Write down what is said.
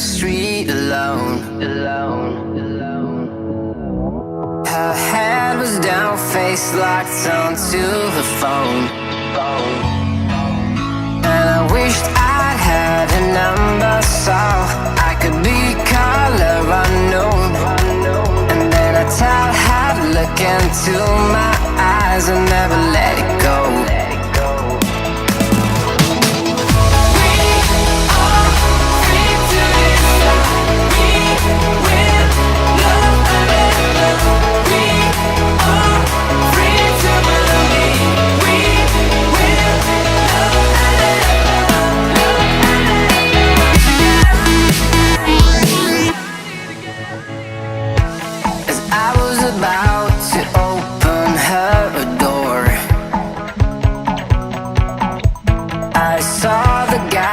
street alone. Her head was down, face locked onto her phone. And I wished I'd had a number so I could be color unknown. And then I tell her to look into my eyes and never let it go. About to open her a door, I saw the guy